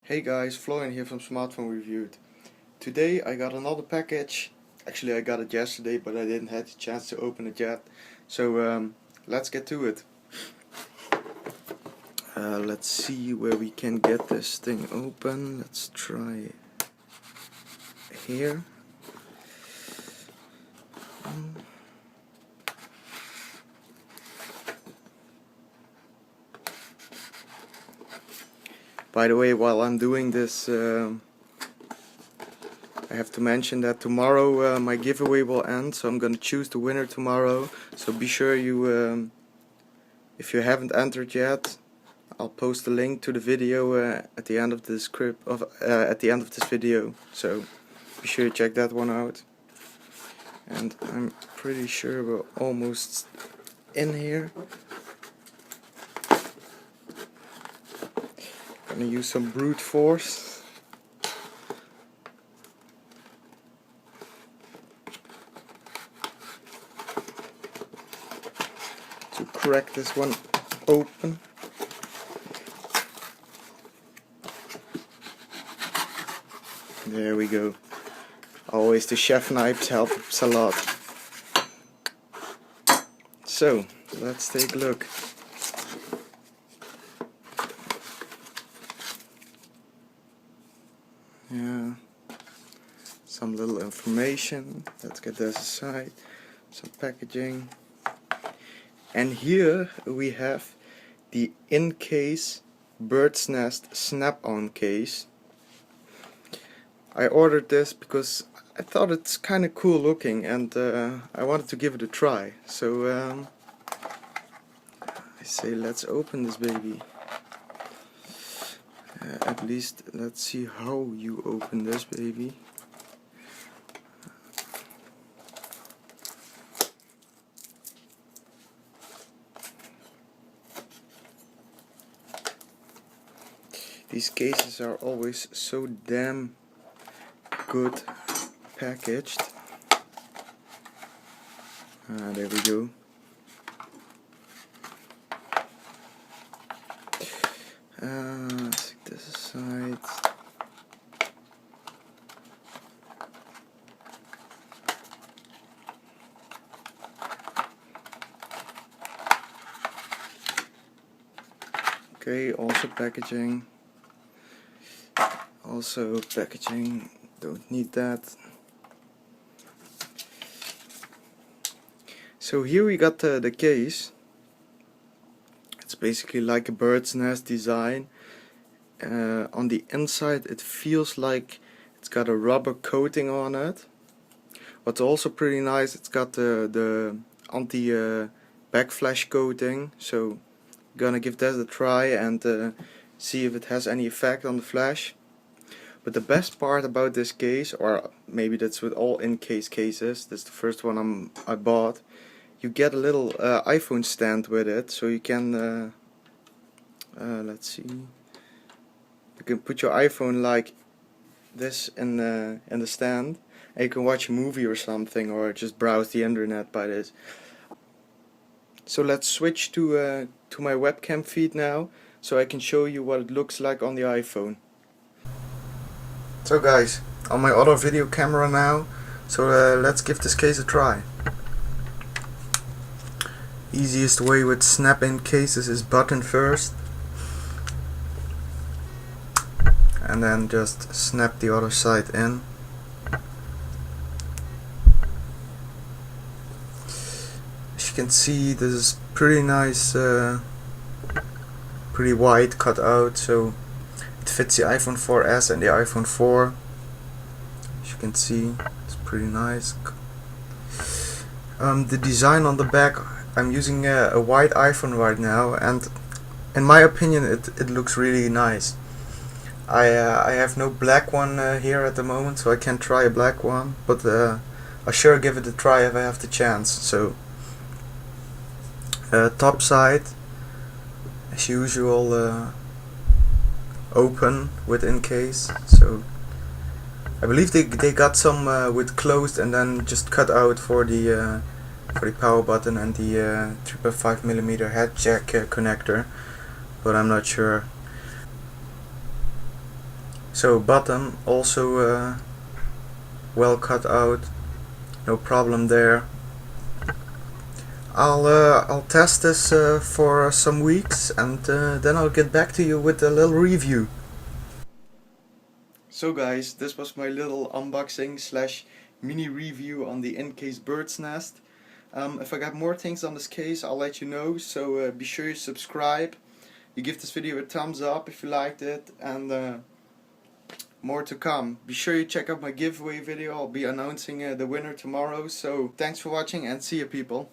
Hey guys, Florian here from Smartphone Reviewed. Today I got another package. Actually I got it yesterday, but I didn't have the chance to open it yet. So let's get to it. Let's see where we can get this thing open. Let's try here. By the way, while I'm doing this, I have to mention that tomorrow my giveaway will end, so I'm gonna choose the winner tomorrow. So be sure you, if you haven't entered yet, I'll post a link to the video at the end of the at the end of this video. So be sure to check that one out. And I'm pretty sure we're almost in here. Gonna use some brute force. To crack this one open. There we go. Always the chef knives helps a lot. So let's take a look. Yeah, some little information. Let's get this aside. Some packaging. And here we have the Incase bird's nest snap-on case. I ordered this because I thought it's kind of cool looking, and I wanted to give it a try. So I say let's open this baby. At least let's see how you open this baby. These cases are always so damn good packaged. There we go. Let's take this aside. Okay, also packaging. Also packaging, don't need that. So here we got the case. It's basically like a bird's nest design. On the inside it feels like it's got a rubber coating on it. What's also pretty nice, it's got the anti backflash coating. So gonna give that a try and see if it has any effect on the flash. But the best part about this case, or maybe that's with all Incase cases, that's the first one I bought, you get a little iPhone stand with it, so you can, let's see, you can put your iPhone like this in the stand, and you can watch a movie or something, or just browse the internet by this. So let's switch to my webcam feed now, so I can show you what it looks like on the iPhone. So guys, on my other video camera now, so let's give this case a try. Easiest way with snap-in cases is button first, and then just snap the other side in. As you can see, this is pretty nice, pretty wide cut out, so it fits the iPhone 4S and the iPhone 4. As you can see, it's pretty nice. The design on the back, I'm using a white iPhone right now, and in my opinion it looks really nice. I have no black one here at the moment, so I can't try a black one, but I'll sure give it a try if I have the chance. So top side, as usual, open with Incase. So I believe they got some with closed and then just cut out for the power button and the 3.5mm head jack connector, but I'm not sure. So bottom also well cut out, no problem there. I'll test this for some weeks, and then I'll get back to you with a little review. So guys, this was my little unboxing slash mini review on the Incase bird's nest. If I got more things on this case, I'll let you know, so be sure you subscribe. You give this video a thumbs up if you liked it, and more to come. Be sure you check out my giveaway video. I'll be announcing the winner tomorrow, so thanks for watching and see you people.